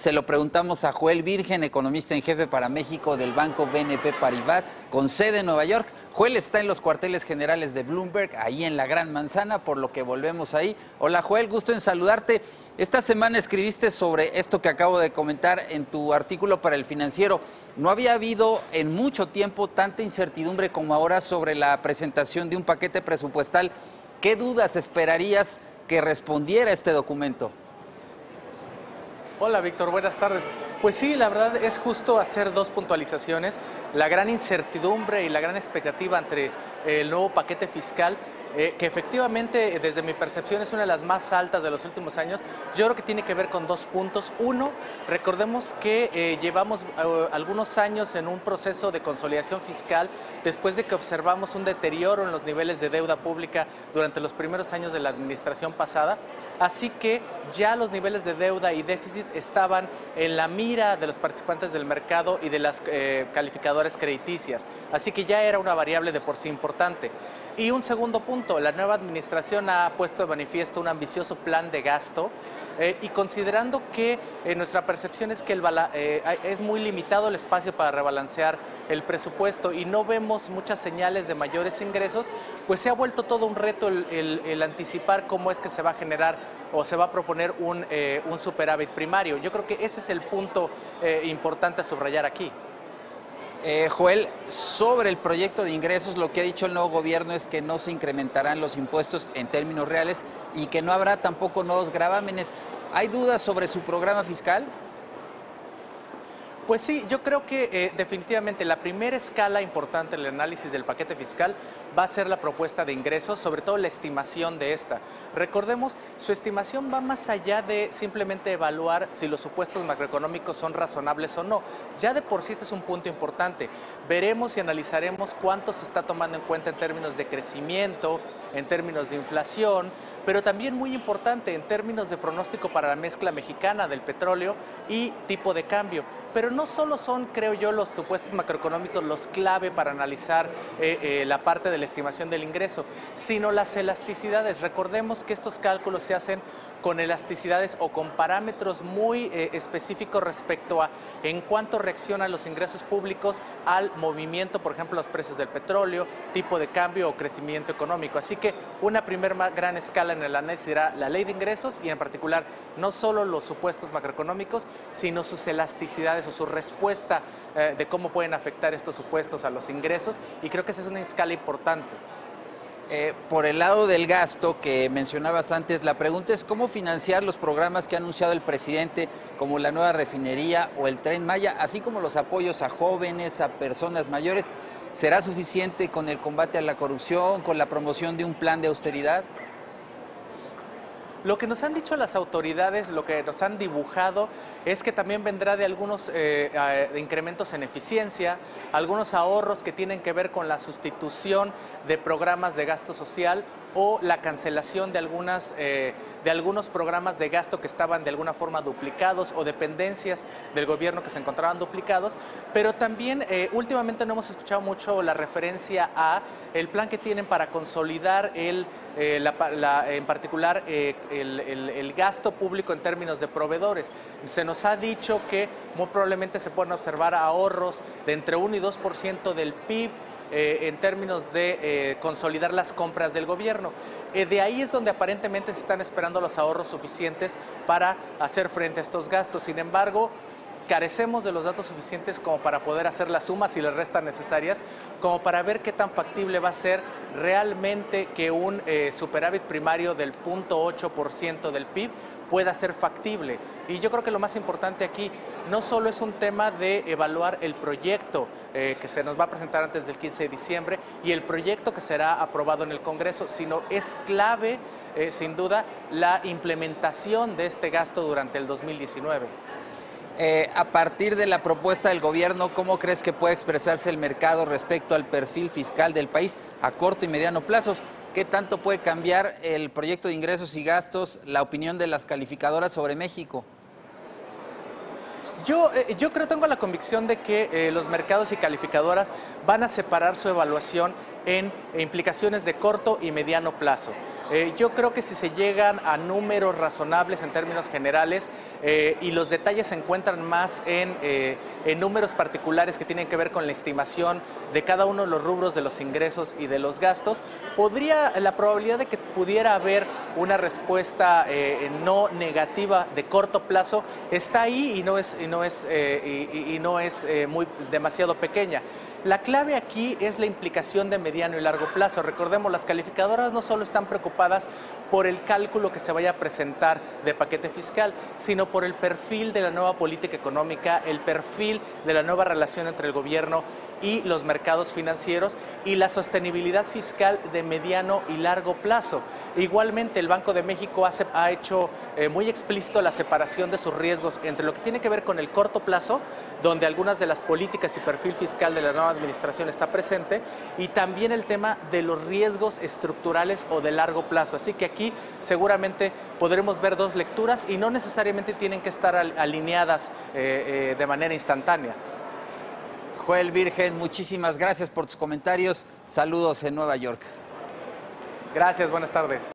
Se lo preguntamos a Joel Virgen, economista en jefe para México del banco BNP Paribas, con sede en Nueva York. Joel está en los cuarteles generales de Bloomberg, ahí en la Gran Manzana, por lo que volvemos ahí. Hola Joel, gusto en saludarte. Esta semana escribiste sobre esto que acabo de comentar en tu artículo para El Financiero. No había habido en mucho tiempo tanta incertidumbre como ahora sobre la presentación de un paquete presupuestal. ¿Qué dudas esperarías que respondiera este documento? Hola Víctor, buenas tardes. Pues sí, la verdad es justo hacer dos puntualizaciones. La gran incertidumbre y la gran expectativa entre el nuevo paquete fiscal, que efectivamente desde mi percepción es una de las más altas de los últimos años. Yo creo que tiene que ver con dos puntos. Uno, recordemos que llevamos algunos años en un proceso de consolidación fiscal después de que observamos un deterioro en los niveles de deuda pública durante los primeros años de la administración pasada. Así que ya los niveles de deuda y déficit estaban en la mira de los participantes del mercado y de las calificadoras crediticias. Así que ya era una variable de por sí importante. Y un segundo punto, la nueva administración ha puesto de manifiesto un ambicioso plan de gasto y considerando que nuestra percepción es que es muy limitado el espacio para rebalancear el presupuesto y no vemos muchas señales de mayores ingresos, pues se ha vuelto todo un reto el anticipar cómo es que se va a generar o se va a proponer un superávit primario. Yo creo que ese es el punto importante a subrayar aquí. Joel, sobre el proyecto de ingresos, lo que ha dicho el nuevo gobierno es que no se incrementarán los impuestos en términos reales y que no habrá tampoco nuevos gravámenes. ¿Hay dudas sobre su programa fiscal? Pues sí, yo creo que definitivamente la primera escala importante en el análisis del paquete fiscal va a ser la propuesta de ingresos, sobre todo la estimación de esta. Recordemos, su estimación va más allá de simplemente evaluar si los supuestos macroeconómicos son razonables o no. Ya de por sí este es un punto importante. Veremos y analizaremos cuánto se está tomando en cuenta en términos de crecimiento, en términos de inflación, pero también muy importante en términos de pronóstico para la mezcla mexicana del petróleo y tipo de cambio. Pero no solo son, creo yo, los supuestos macroeconómicos los clave para analizar la parte de la estimación del ingreso, sino las elasticidades. Recordemos que estos cálculos se hacen con elasticidades o con parámetros muy específicos respecto a en cuánto reaccionan los ingresos públicos al movimiento, por ejemplo, los precios del petróleo, tipo de cambio o crecimiento económico. Así que una primera gran escala en el análisis será la ley de ingresos y en particular no solo los supuestos macroeconómicos, sino sus elasticidades o su respuesta de cómo pueden afectar estos supuestos a los ingresos, y creo que esa es una escala importante. Por el lado del gasto que mencionabas antes, la pregunta es cómo financiar los programas que ha anunciado el presidente, como la nueva refinería o el Tren Maya, así como los apoyos a jóvenes, a personas mayores. ¿Será suficiente con el combate a la corrupción, con la promoción de un plan de austeridad? Lo que nos han dicho las autoridades, lo que nos han dibujado, es que también vendrá de algunos de incrementos en eficiencia, algunos ahorros que tienen que ver con la sustitución de programas de gasto social o la cancelación de algunos programas de gasto que estaban de alguna forma duplicados o dependencias del gobierno que se encontraban duplicados, pero también últimamente no hemos escuchado mucho la referencia a el plan que tienen para consolidar en particular el gasto público en términos de proveedores. Se nos ha dicho que muy probablemente se pueden observar ahorros de entre 1 y 2% del PIB en términos de consolidar las compras del gobierno. De ahí es donde aparentemente se están esperando los ahorros suficientes para hacer frente a estos gastos. Sin embargo, carecemos de los datos suficientes como para poder hacer las sumas y las restas necesarias, como para ver qué tan factible va a ser realmente que un superávit primario del 0.8% del PIB pueda ser factible. Y yo creo que lo más importante aquí no solo es un tema de evaluar el proyecto que se nos va a presentar antes del 15 de diciembre y el proyecto que será aprobado en el Congreso, sino es clave, sin duda, la implementación de este gasto durante el 2019. A partir de la propuesta del gobierno, ¿cómo crees que puede expresarse el mercado respecto al perfil fiscal del país a corto y mediano plazos? ¿Qué tanto puede cambiar el proyecto de ingresos y gastos, la opinión de las calificadoras sobre México? Yo tengo la convicción de que los mercados y calificadoras van a separar su evaluación en implicaciones de corto y mediano plazo. Yo creo que si se llegan a números razonables en términos generales y los detalles se encuentran más en números particulares que tienen que ver con la estimación de cada uno de los rubros de los ingresos y de los gastos, la probabilidad de que pudiera haber una respuesta no negativa de corto plazo está ahí y no es demasiado pequeña. La clave aquí es la implicación de mediano y largo plazo. Recordemos, las calificadoras no solo están preocupadas por el cálculo que se vaya a presentar de paquete fiscal, sino por el perfil de la nueva política económica, el perfil de la nueva relación entre el gobierno y los mercados financieros y la sostenibilidad fiscal de mediano y largo plazo. Igualmente, el Banco de México ha hecho muy explícito la separación de sus riesgos entre lo que tiene que ver con el corto plazo, donde algunas de las políticas y perfil fiscal de la nueva administración está presente, y también el tema de los riesgos estructurales o de largo plazo. Así que aquí seguramente podremos ver dos lecturas y no necesariamente tienen que estar alineadas de manera instantánea. Joel Virgen, muchísimas gracias por tus comentarios. Saludos en Nueva York. Gracias, buenas tardes.